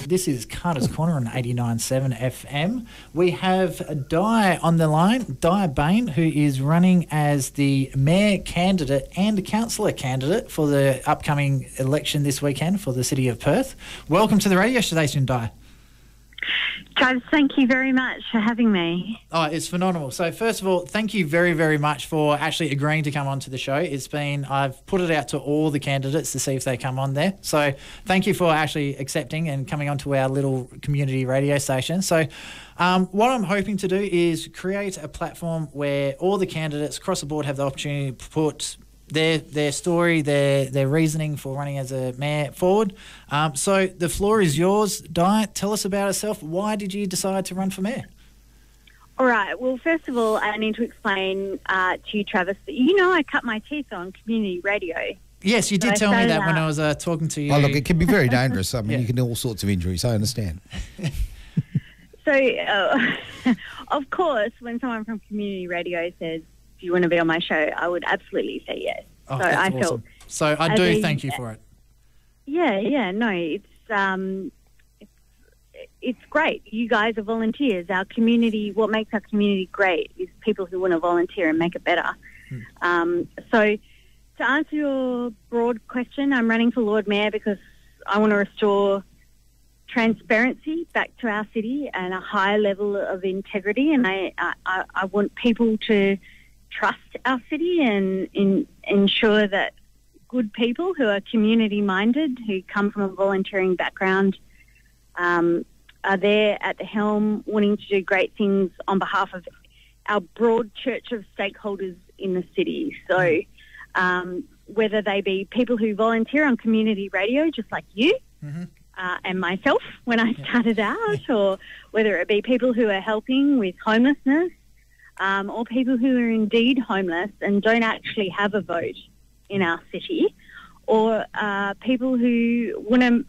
This is Carter's Corner on 89.7 FM. We have Di on the line, Di Bain, who is running as the mayor candidate and councillor candidate for the upcoming election this weekend for the city of Perth. Welcome to the radio station, Di. Travis, thank you very much for having me. Oh, it's phenomenal. So first of all, thank you very, very much for actually agreeing to come onto the show. I've put it out to all the candidates to see if they come on there. So thank you for actually accepting and coming onto our little community radio station. So what I'm hoping to do is create a platform where all the candidates across the board have the opportunity to put their story, their reasoning for running as a mayor forward. So the floor is yours. Di, tell us about yourself. Why did you decide to run for mayor? All right. Well, first of all, I need to explain to you, Travis, that I cut my teeth on community radio. Yes, you did tell me that when I was talking to you. Oh, look, it can be very dangerous. I mean, you can do all sorts of injuries. I understand. So, of course, when someone from community radio says, "Do you want to be on my show?" I would absolutely say yes. Oh, so I felt. So I do thank you for it. Yeah, no, it's great. You guys are volunteers. Our community, what makes our community great is people who want to volunteer and make it better. So to answer your broad question, I'm running for Lord Mayor because I want to restore transparency back to our city and a high level of integrity, and I want people to trust our city and ensure that good people who are community-minded, who come from a volunteering background, are there at the helm wanting to do great things on behalf of our broad church of stakeholders in the city. So whether they be people who volunteer on community radio, just like you, and myself when I started out, or whether it be people who are helping with homelessness, or people who are indeed homeless and don't actually have a vote in our city, or people who want to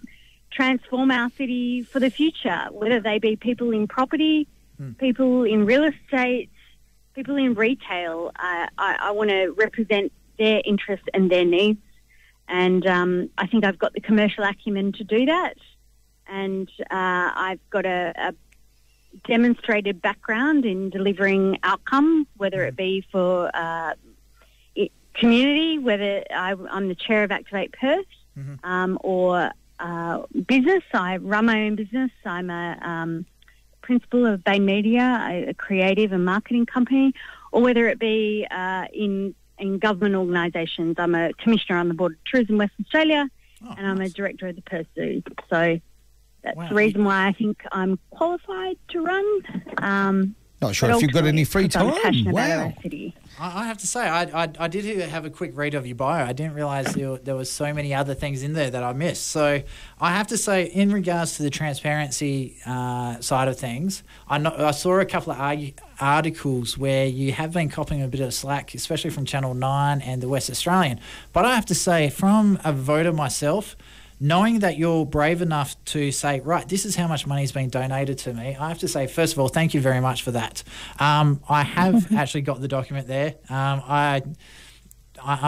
transform our city for the future, whether they be people in property, people in real estate, people in retail. I want to represent their interests and their needs, and I think I've got the commercial acumen to do that, and I've got a demonstrated background in delivering outcomes, whether it be for community, whether I'm the chair of Activate Perth, or business. I run my own business. I'm a principal of Bain Media, a creative and marketing company, or whether it be in government organisations. I'm a commissioner on the Board of Tourism Western Australia, and I'm a director of the Perth Zoo. So that's the reason why I think I'm qualified to run. Not sure if you've got any free time. Wow. I have to say, I did have a quick read of your bio. I didn't realise there was so many other things in there that I missed. So I have to say, in regards to the transparency side of things, I saw a couple of articles where you have been copying a bit of slack, especially from Channel 9 and the West Australian. But I have to say, from a voter myself, knowing that you're brave enough to say, right, this is how much money is being donated to me, I have to say, first of all, thank you very much for that. I have actually got the document there. I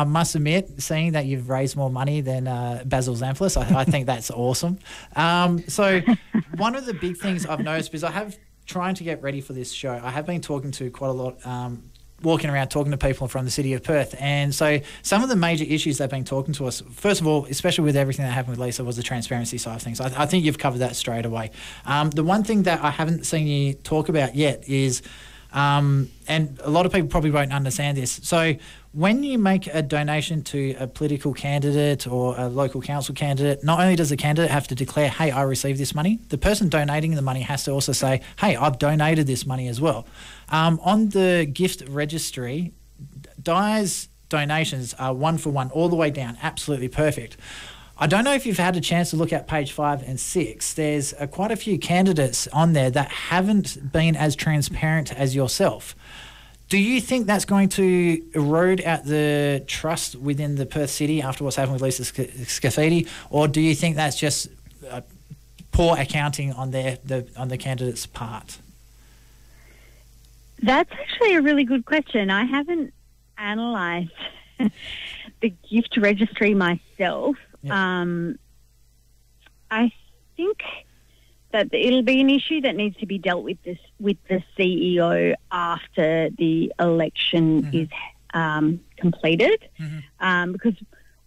must admit, seeing that you've raised more money than Basil Zamplis, I think that's awesome. So one of the big things I've noticed, because I have trying to get ready for this show, I have been talking to quite a lot, walking around talking to people from the city of Perth. And so some of the major issues they've been talking to us, first of all, especially with everything that happened with Lisa, was the transparency side of things. I think you've covered that straight away. The one thing that I haven't seen you talk about yet is, and a lot of people probably won't understand this, so when you make a donation to a political candidate or a local council candidate, not only does the candidate have to declare, hey, I received this money, the person donating the money has to also say, hey, I've donated this money as well. On the gift registry, Di's donations are 1 for 1 all the way down, absolutely perfect. I don't know if you've had a chance to look at page 5 and 6. There's quite a few candidates on there that haven't been as transparent as yourself. Do you think that's going to erode out the trust within the Perth City after what's happened with Lisa Scafidi, or do you think that's just poor accounting on the candidate's part? That's actually a really good question. I haven't analysed the gift registry myself. Yep. I think but it'll be an issue that needs to be dealt with with the CEO after the election is completed, because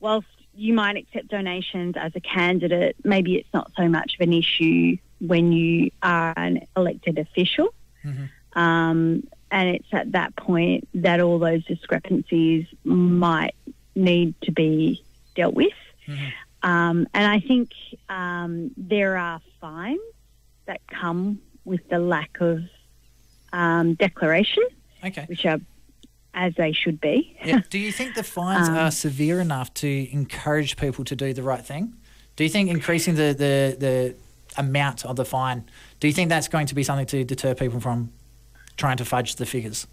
whilst you might accept donations as a candidate, maybe it's not so much of an issue when you are an elected official. And it's at that point that all those discrepancies might need to be dealt with. And I think there are fines that come with the lack of declaration, which are as they should be. Do you think the fines are severe enough to encourage people to do the right thing? Do you think increasing the amount of the fine, do you think that's going to be something to deter people from trying to fudge the figures?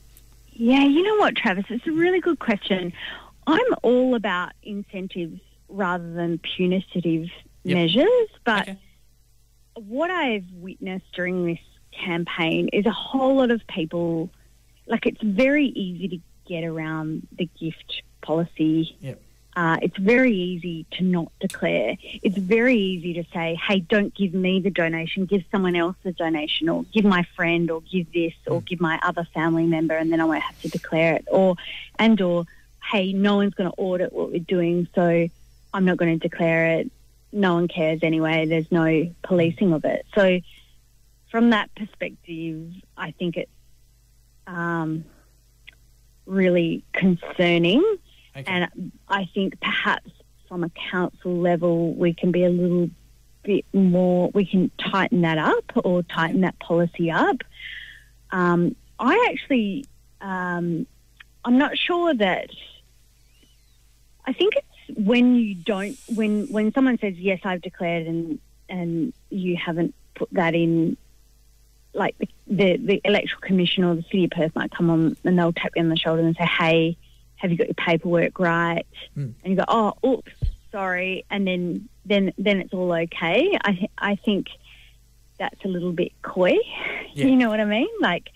Yeah, you know what, Travis? It's a really good question. I'm all about incentives rather than punitive measures, but what I've witnessed during this campaign is a whole lot of people, like, it's very easy to get around the gift policy. It's very easy to not declare. It's very easy to say, hey, don't give me the donation, give someone else the donation, or give my friend, or give this, or give my other family member, and then I won't have to declare it. Or, hey, no one's going to audit what we're doing, so I'm not going to declare it. No one cares anyway. There's no policing of it. So from that perspective, I think it's really concerning. And I think perhaps from a council level, we can be a little bit more, we can tighten that up or tighten that policy up. I'm not sure that, I think it's when you don't, when someone says, yes, I've declared and you haven't put that in, like the Electoral Commission or the City of Perth might come on and they'll tap you on the shoulder and say, hey, have you got your paperwork right? And you go, oh, oops, sorry. And then it's all okay. I think that's a little bit coy. You know what I mean? Like,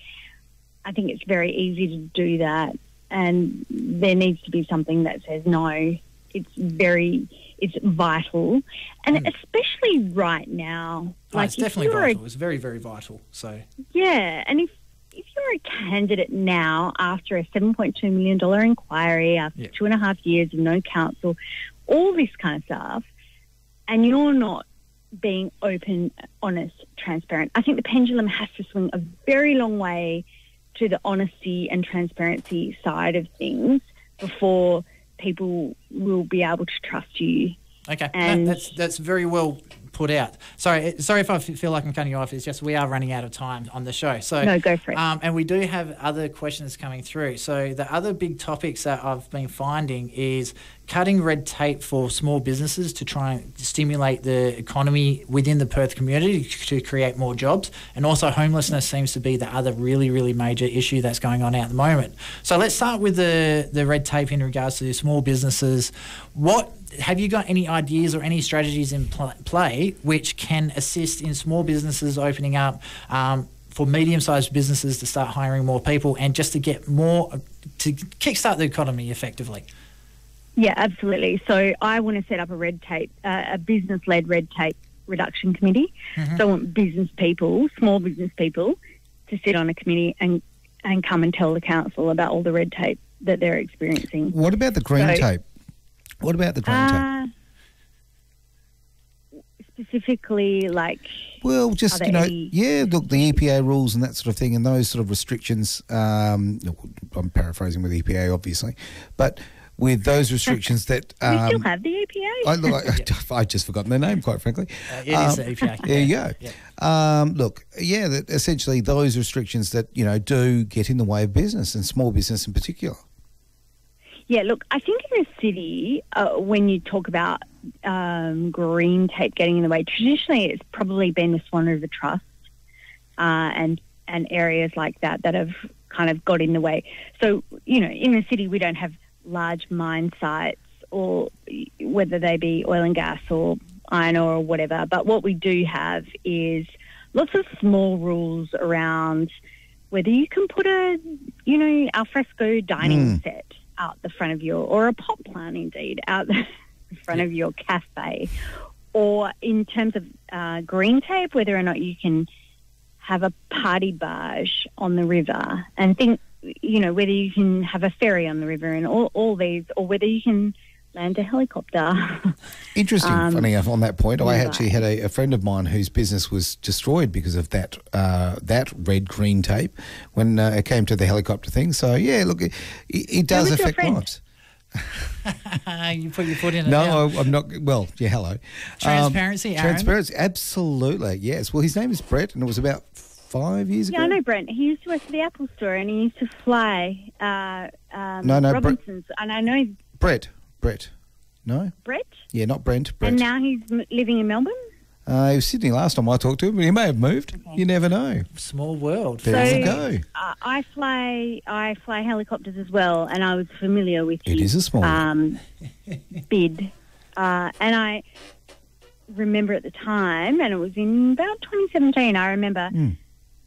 I think it's very easy to do that. And there needs to be something that says, no, it's vital. And especially right now. It's definitely vital. It's very, very vital. So yeah, and if you're a candidate now after a $7.2 million inquiry, after 2.5 years of no counsel, all this kind of stuff, and you're not being open, honest, transparent, I think the pendulum has to swing a very long way to the honesty and transparency side of things before people will be able to trust you. Okay, and that's very well put out. Sorry if I feel like I'm cutting you off. It's just we are running out of time on the show. So no, go for it. And we do have other questions coming through. So the other big topics that I've been finding is cutting red tape for small businesses to try and stimulate the economy within the Perth community to create more jobs. And also homelessness seems to be the other really, really major issue that's going on at the moment. So let's start with the red tape in regards to small businesses. Have you got any ideas or any strategies in play which can assist in small businesses opening up, for medium-sized businesses to start hiring more people and just to get more, to kickstart the economy effectively? Yeah, absolutely. So I want to set up a business-led red tape reduction committee. So I want small business people, to sit on a committee and come and tell the council about all the red tape that they're experiencing. What about the green tape? What about the green tape? Specifically, like... Well, just, look, the EPA rules and that sort of thing and those sort of restrictions, I'm paraphrasing with EPA, obviously, but with those restrictions that... we still have the EPA? I've just forgotten their name, quite frankly. It is the EPA. There you go. Yeah. That essentially those restrictions that, do get in the way of business and small business in particular. Yeah, look, I think in the city, when you talk about green tape getting in the way, traditionally it's probably been the Swan River Trust and areas like that have kind of got in the way. So, in the city we don't have large mine sites, or whether they be oil and gas or iron ore or whatever, but what we do have is lots of small rules around whether you can put a, alfresco dining set out the front of or a pot plant indeed, out the front of your cafe, or in terms of green tape, whether or not you can have a party barge on the river, and whether you can have a ferry on the river, and all these, or whether you can land a helicopter. Interesting. Funny enough, on that point, I actually had a friend of mine whose business was destroyed because of that red-green tape when it came to the helicopter thing. So, yeah, look, it does affect lives. You put your foot in it. No, I'm not. Well, yeah, hello. Transparency, Aaron. Transparency, absolutely, yes. Well, his name is Brett, and it was about 5 years ago. Yeah, I know Brent. He used to work for the Apple Store, and he used to fly Robinsons. And I know Brett. No? Brett? Yeah, not Brent. Brett. And now he's living in Melbourne? He was Sydney last time I talked to him, but he may have moved. Okay. You never know. Small world. There you go. I fly helicopters as well, and I was familiar with it. Is a small bid. And I remember at the time, and it was in about 2017, I remember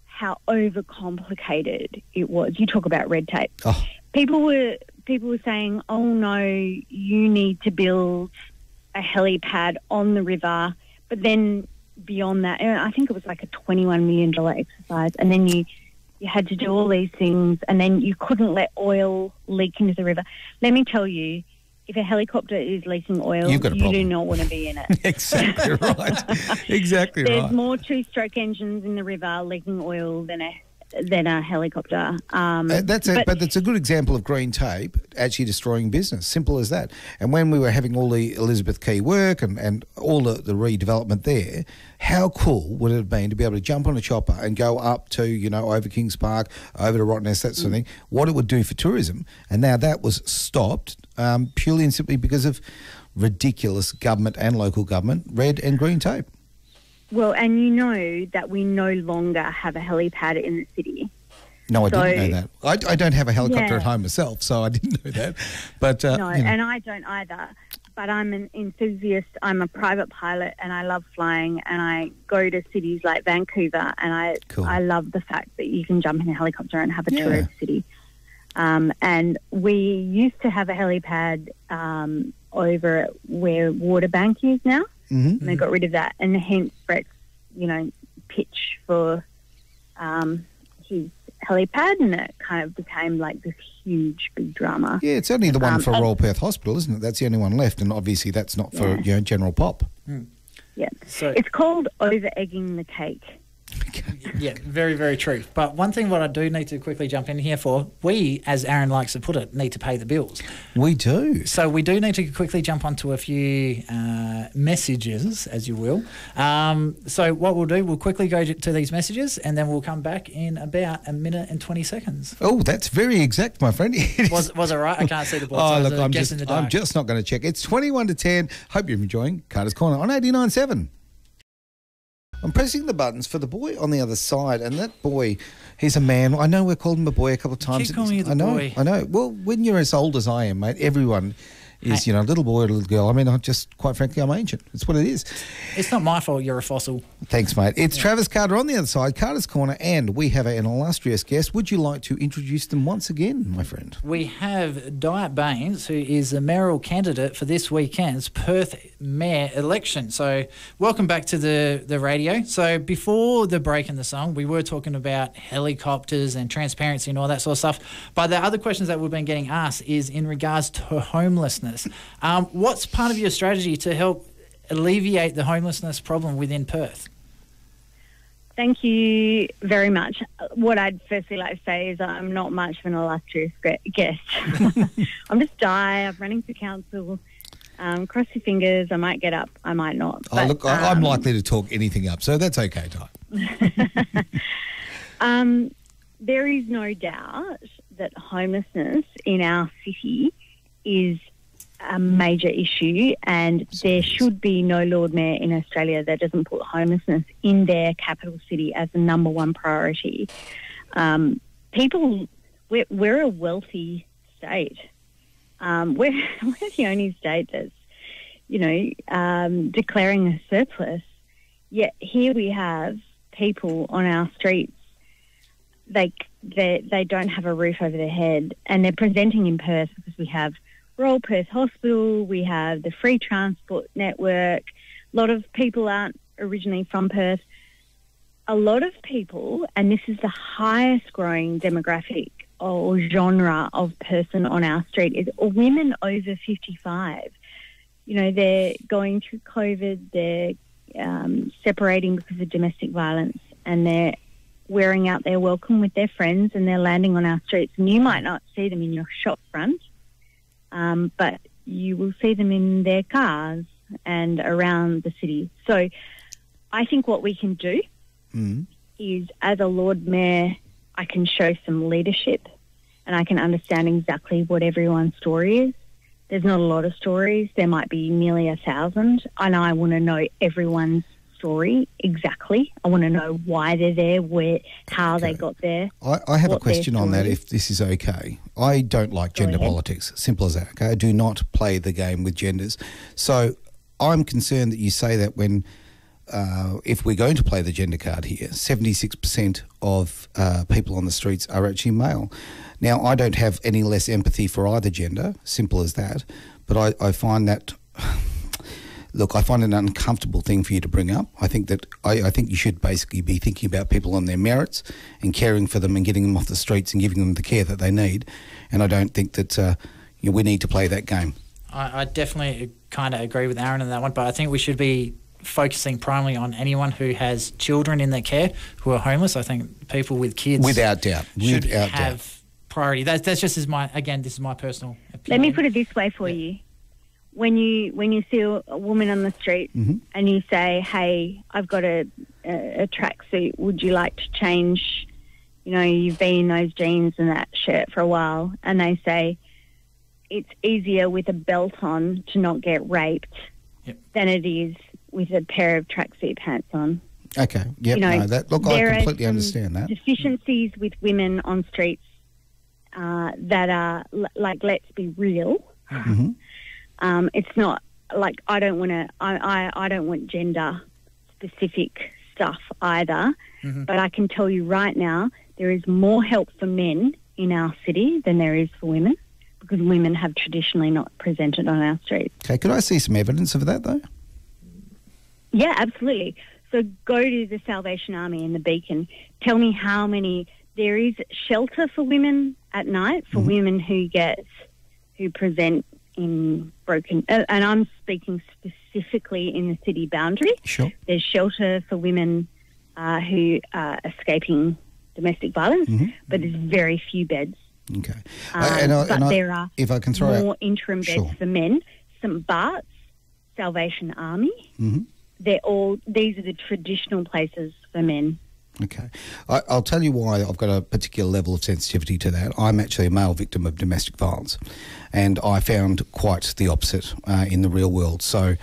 how overcomplicated it was. You talk about red tape. Oh. People were saying, oh, no, you need to build a helipad on the river. But then beyond that, I think it was like a $21 million exercise. And then you had to do all these things, and then you couldn't let oil leak into the river. Let me tell you, if a helicopter is leaking oil, you do not want to be in it. Exactly right. Exactly There's right. There's more two-stroke engines in the river leaking oil than a helicopter. But it's a good example of green tape actually destroying business. Simple as that. And when we were having all the Elizabeth Quay work and all the redevelopment there, how cool would it have been to be able to jump on a chopper and go up to, over Kings Park, over to Rottnest, that sort of thing, what it would do for tourism. And now that was stopped purely and simply because of ridiculous government and local government red and green tape. Well, and you know that we no longer have a helipad in the city. No, I didn't know that. I don't have a helicopter at home myself, so I didn't know that. But no, and I don't either. But I'm an enthusiast. I'm a private pilot, and I love flying. And I go to cities like Vancouver, and I love the fact that you can jump in a helicopter and have a tour of the city. And we used to have a helipad over at where Waterbank is now. Mm-hmm. And they got rid of that, and hence Brett's, pitch for his helipad, and it kind of became like this huge, big drama. Yeah, it's only the one for Royal Perth Hospital, isn't it? That's the only one left, and obviously that's not for general pop. Mm. Yeah, so it's called over-egging the cake. Yeah, very, very true. But one thing what I do need to quickly jump in here for, we, as Aaron likes to put it, need to pay the bills. We do. So we do need to quickly jump onto a few messages, as you will. So what we'll do, we'll quickly go to these messages, and then we'll come back in about a minute and 20 seconds. Oh, that's very exact, my friend. Was it right? I can't see the board. Oh, look, I'm just not going to check. It's 21 to 10. Hope you're enjoying Carter's Corner on 89.7. I'm pressing the buttons for the boy on the other side, and that boy, he's a man. I know we've called him a boy a couple of times. Keep calling you the boy. I know. Well, when you're as old as I am, mate, everyone is, little boy or little girl. I mean, quite frankly, I'm ancient. It's what it is. It's not my fault you're a fossil. Thanks, mate. It's Travis Carter on the other side, Carter's Corner, and we have an illustrious guest. Would you like to introduce them once again, my friend? We have Diet Bain, who is a mayoral candidate for this weekend's Perth mayor election. So welcome back to the radio. So before the break in the song, we were talking about helicopters and transparency and all that sort of stuff. But the other questions that we've been getting asked is in regards to homelessness. What's part of your strategy to help alleviate the homelessness problem within Perth? Thank you very much. What I'd firstly like to say is I'm not much of an illustrious guest. I'm just Di. I'm running for council. Cross your fingers. I might get up. I might not. But, look, I'm likely to talk anything up, so that's okay, Di. There is no doubt that homelessness in our city is a major issue, and there should be no Lord Mayor in Australia that doesn't put homelessness in their capital city as the number one priority. We're a wealthy state. We're the only state that's, declaring a surplus. Yet here we have people on our streets. They don't have a roof over their head, and they're presenting in Perth because we have Royal Perth Hospital, we have the free transport network, A lot of people aren't originally from Perth. A lot of people, and this is the highest growing demographic or genre of person on our street, is women over 55. You know, they're going through COVID, they're separating because of domestic violence, and they're wearing out their welcome with their friends, and they're landing on our streets. And you might not see them in your shop front, but you will see them in their cars and around the city. So I think what we can do is, as a Lord Mayor, I can show some leadership and I can understand exactly what everyone's story is. There's not a lot of stories. There might be nearly 1,000, and I want to know everyone's story exactly. I want to know why they're there, how they got there. I have a question on that, if this is okay. I don't like gender politics. Simple as that, okay? I do not play the game with genders. So I'm concerned that you say that when, if we're going to play the gender card here, 76% of people on the streets are actually male. Now, I don't have any less empathy for either gender, simple as that, but I find that... Look, I find it an uncomfortable thing for you to bring up. I think that I think you should basically be thinking about people on their merits and caring for them and getting them off the streets and giving them the care that they need. And I don't think that we need to play that game. I definitely kind of agree with Aaron on that one, but I think we should be focusing primarily on anyone who has children in their care who are homeless. I think people with kids, without doubt, should have priority. That's just this is my personal opinion. Let me put it this way for you. When you see a woman on the street and you say, "Hey, I've got a tracksuit. Would you like to change? You know, you've been in those jeans and that shirt for a while," and they say, "It's easier with a belt on to not get raped than it is with a pair of tracksuit pants on." Okay. Yep. You know, I completely understand that. Deficiencies with women on streets that are like, let's be real. It's not like I don't want gender specific stuff either, but I can tell you right now there is more help for men in our city than there is for women, because women have traditionally not presented on our streets. Okay, could I see some evidence of that though? Yeah, absolutely. So go to the Salvation Army and the Beacon. Tell me how many there is shelter for women at night for women who present in broken, and I'm speaking specifically in the city boundary. Sure. There's shelter for women who are escaping domestic violence, but there's very few beds. Okay. There are if I can throw more interim beds for men. St. Bart's, Salvation Army, these are the traditional places for men. Okay. I'll tell you why I've got a particular level of sensitivity to that. I'm actually a male victim of domestic violence, and I found quite the opposite in the real world. So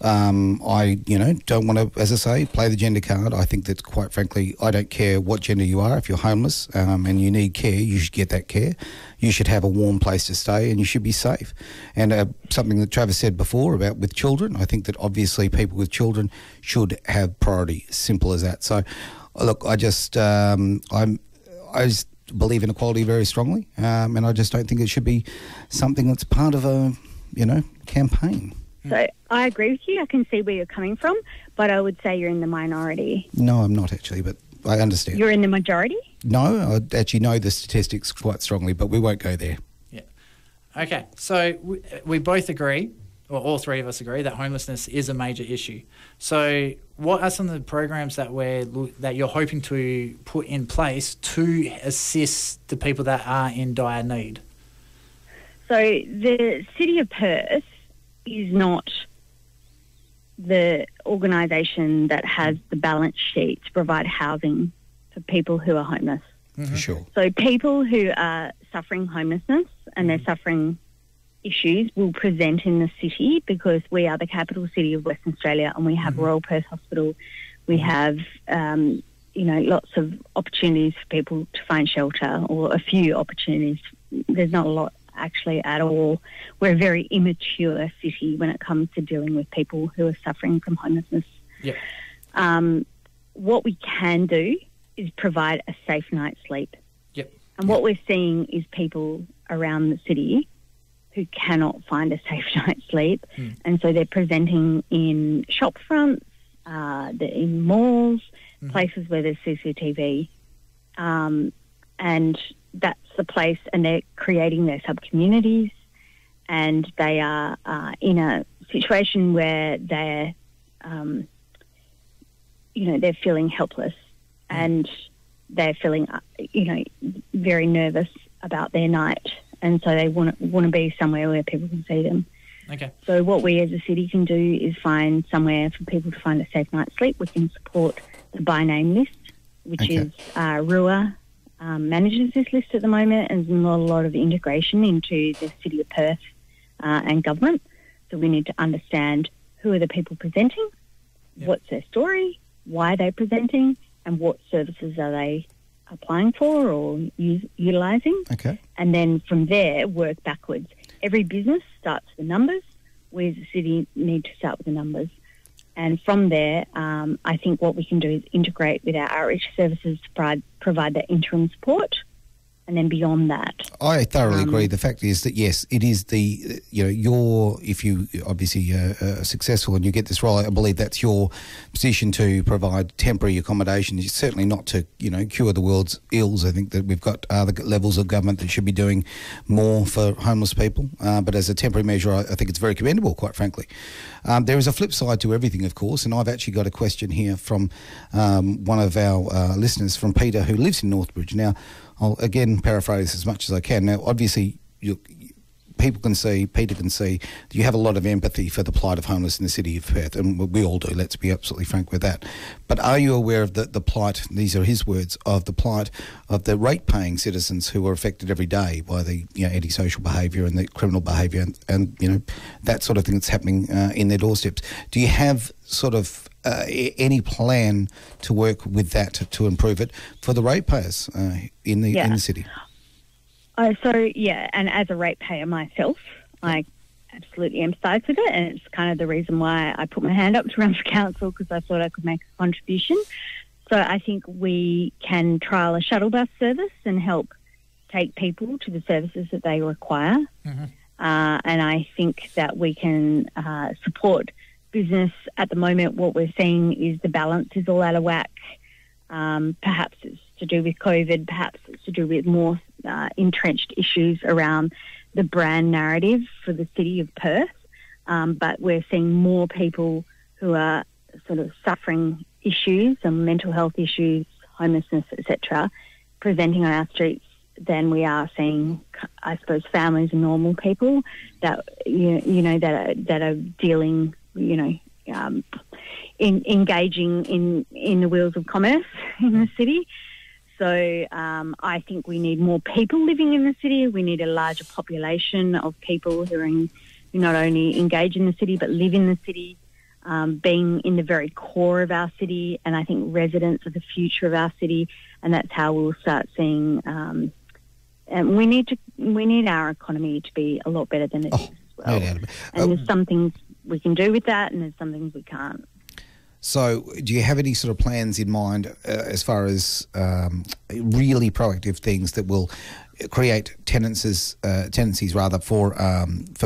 I don't want to, as I say, play the gender card. I think that, quite frankly, I don't care what gender you are. If you're homeless and you need care, you should get that care. You should have a warm place to stay, and you should be safe. And something that Travis said before about with children, I think that obviously people with children should have priority. Simple as that. So, look, I just believe in equality very strongly, and I just don't think it should be something that's part of a campaign. So I agree with you. I can see where you're coming from, but I would say you're in the minority. No, I'm not actually, but I understand. You're in the majority? No, I actually know the statistics quite strongly, but we won't go there. Yeah. Okay, so we both agree, or all three of us agree, that homelessness is a major issue. So what are some of the programs that you're hoping to put in place to assist the people that are in dire need? So the City of Perth is not the organisation that has the balance sheet to provide housing for people who are homeless. For sure. So people who are suffering homelessness and they're suffering issues will present in the city, because we are the capital city of Western Australia, and we have Royal Perth Hospital. We have, lots of opportunities for people to find shelter, or a few opportunities. There's not a lot actually at all. We're a very immature city when it comes to dealing with people who are suffering from homelessness. Yep. What we can do is provide a safe night's sleep. Yep. And what we're seeing is people around the city who cannot find a safe night's sleep. And so they're presenting in shop fronts, they're in malls, places where there's CCTV. And that's the place, and they're creating their sub-communities, and they are in a situation where they're, they're feeling helpless and they're feeling, very nervous about their night, and so they want to be somewhere where people can see them. Okay. So what we as a city can do is find somewhere for people to find a safe night's sleep. We can support the by name list, which is RUA manages this list at the moment, and there's not a lot of integration into the City of Perth and government. So we need to understand who are the people presenting, what's their story, why they're presenting, and what services are they applying for or utilising. Okay. And then from there, work backwards. Every business starts with the numbers. We as a city need to start with the numbers. And from there, I think what we can do is integrate with our outreach services to provide that interim support. And then beyond that, I thoroughly agree. The fact is that, yes, it is the, if you obviously are successful and you get this role, I believe that's your position to provide temporary accommodation. It's certainly not to, cure the world's ills. I think that we've got other levels of government that should be doing more for homeless people. But as a temporary measure, I think it's very commendable, quite frankly. There is a flip side to everything, of course, and I've actually got a question here from one of our listeners, from Peter, who lives in Northbridge. Now, I'll again paraphrase as much as I can. Now, obviously, Peter can see that you have a lot of empathy for the plight of homeless in the city of Perth, and we all do, let's be absolutely frank with that. But are you aware of the plight, these are his words, of the plight of the rate-paying citizens who are affected every day by the antisocial behaviour and the criminal behaviour and that sort of thing that's happening in their doorsteps? Do you have sort of any plan to work with that to improve it for the ratepayers in the city? And as a ratepayer myself, I absolutely empathise with it, and it's kind of the reason why I put my hand up to run for council, because I thought I could make a contribution. So I think we can trial a shuttle bus service and help take people to the services that they require. Mm-hmm. And I think that we can support business. At the moment, what we're seeing is the balance is all out of whack. Perhaps it's to do with COVID, perhaps it's to do with more entrenched issues around the brand narrative for the city of Perth. But we're seeing more people who are sort of suffering issues and mental health issues, homelessness, etc., presenting on our streets than we are seeing, I suppose, families and normal people that that are dealing, engaging in the wheels of commerce in the city. So I think we need more people living in the city. We need a larger population of people who are not only engage in the city but live in the city, being in the very core of our city. And I think residents are the future of our city, and that's how we'll start seeing. And we need our economy to be a lot better than it is as well. And there's some things we can do with that, and there's some things we can't. So do you have any sort of plans in mind as far as really proactive things that will create tenancies for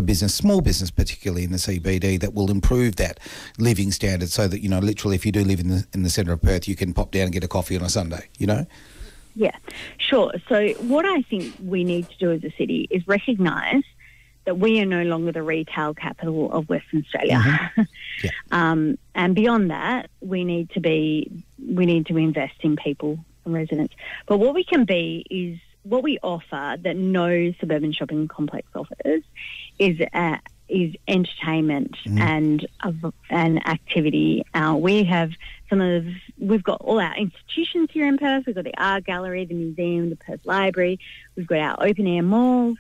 business, small business particularly in the CBD, that will improve that living standard so that, literally if you do live in the centre of Perth, you can pop down and get a coffee on a Sunday, Yeah, sure. So what I think we need to do as a city is recognise that we are no longer the retail capital of Western Australia. Mm-hmm. Yeah. And beyond that, we need to invest in people and residents. But what we can be is what we offer that no suburban shopping complex offers is entertainment and activity. We've got all our institutions here in Perth. We've got the art gallery, the museum, the Perth Library. We've got our open air malls.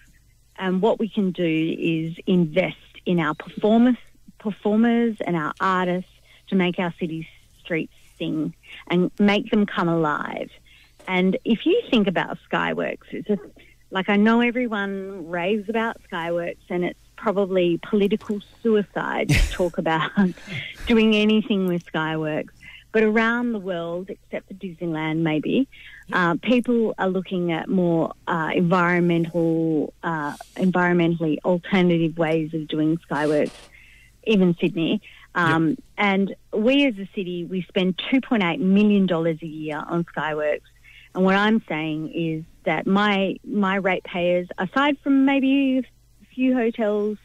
And what we can do is invest in our performers and our artists to make our city streets sing and make them come alive. And if you think about Skyworks, I know everyone raves about Skyworks, and it's probably political suicide to talk about doing anything with Skyworks. But around the world, except for Disneyland maybe, People are looking at more environmentally alternative ways of doing skyworks, even Sydney. And we as a city, we spend $2.8 million a year on skyworks. And what I'm saying is that my ratepayers, aside from maybe a few hotels,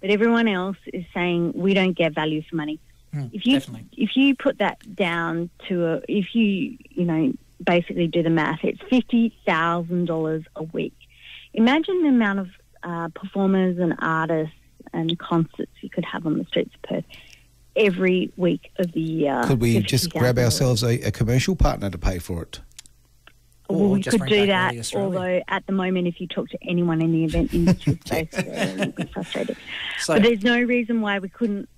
but everyone else is saying we don't get value for money. If you put that down to if you basically do the math, it's $50,000 a week. Imagine the amount of performers and artists and concerts you could have on the streets of Perth every week of the year. Could we just grab ourselves a commercial partner to pay for it? Well, we could do that, although at the moment, if you talk to anyone in the event industry space, they're a little bit frustrated. But there's no reason why we couldn't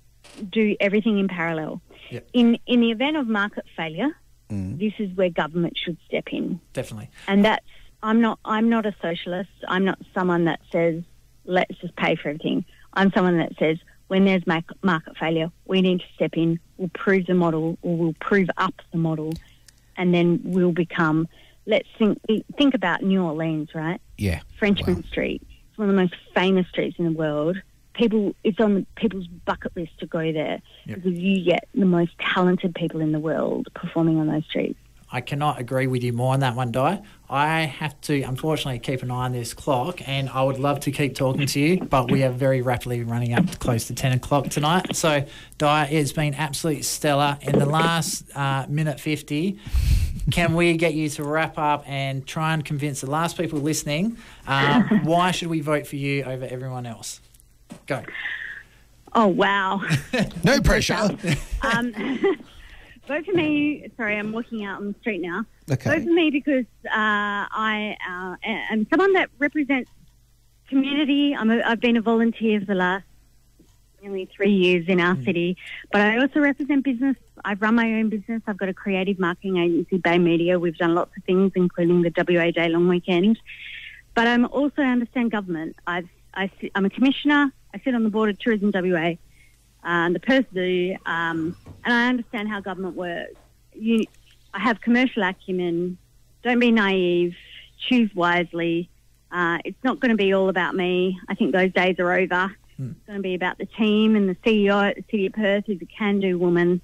do everything in parallel. Yep. In the event of market failure, this is where government should step in. Definitely. And I'm not a socialist. I'm not someone that says, let's just pay for everything. I'm someone that says, when there's market failure, we need to step in, we'll prove the model, or we'll prove up the model, and then we'll become... Let's think about New Orleans, right? Yeah. Frenchman Street. It's one of the most famous streets in the world. It's on people's bucket list to go there because you get the most talented people in the world performing on those streets. I cannot agree with you more on that one, Di. I have to, unfortunately, keep an eye on this clock, and I would love to keep talking to you, but we are very rapidly running up close to 10 o'clock tonight. So, Di, it's been absolutely stellar. In the last minute 50, can we get you to wrap up and try and convince the last people listening why should we vote for you over everyone else? Go. Oh, wow. No pressure. Vote for me. Sorry, I'm walking out on the street now. Okay. Vote for me because I am someone that represents community. I've been a volunteer for the last nearly 3 years in our city, but I also represent business. I've run my own business. I've got a creative marketing agency, Bain Media. We've done lots of things, including the WA Day long weekend. But I also understand government. I'm a commissioner. I sit on the board of Tourism WA. The Perth Zoo, and I understand how government works. I have commercial acumen. Don't be naive. Choose wisely. It's not going to be all about me. I think those days are over. It's going to be about the team and the CEO at the City of Perth, who's a can-do woman,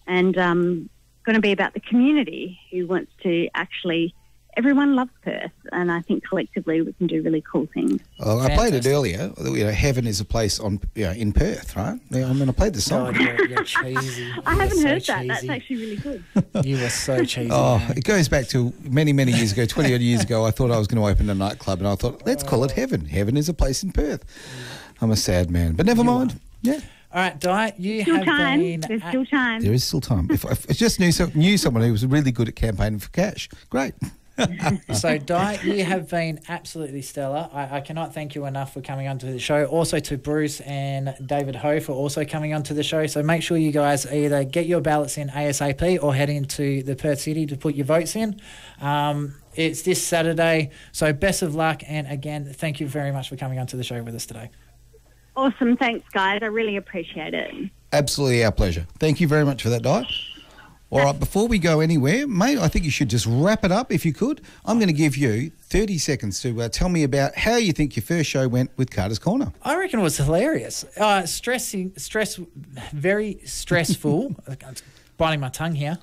and going to be about the community who wants to actually... Everyone loves Perth, and I think collectively we can do really cool things. Oh, I played it earlier. Heaven is a place in Perth, right? Yeah, I played the song. God, you're cheesy. I haven't heard that. That's actually really good. You were so cheesy. Oh, man. it goes back to many, many years ago, 20-odd years ago. I thought I was going to open a nightclub, and I thought, let's call it Heaven. Heaven is a place in Perth. I'm a sad man, but never mind. Yeah. All right, Di, There's still time. There is still time. If I just knew someone who was really good at campaigning for cash, great. So, Di, you have been absolutely stellar. I cannot thank you enough for coming onto the show. Also to Bruce and David Ho for also coming onto the show. So make sure you guys either get your ballots in ASAP or head into the Perth City to put your votes in. It's this Saturday. So best of luck. And again, thank you very much for coming onto the show with us today. Awesome. Thanks, guys. I really appreciate it. Absolutely our pleasure. Thank you very much for that, Di. All right, before we go anywhere, mate, I think you should just wrap it up if you could. I'm going to give you 30 seconds to tell me about how you think your first show went with Carter's Corner. I reckon it was hilarious. Very stressful. Biting my tongue here.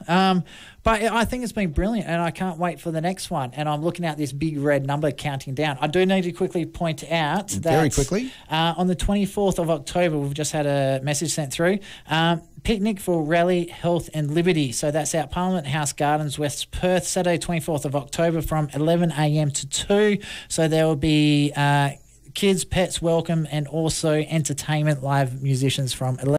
But I think it's been brilliant, and I can't wait for the next one. And I'm looking at this big red number counting down. I do need to quickly point out that... Very quickly? On the 24th of October, we've just had a message sent through. Picnic for Rally, Health and Liberty. So that's out Parliament House Gardens, West Perth, Saturday 24th of October from 11 a.m. to 2. So there will be kids, pets welcome, and also entertainment, live musicians from 11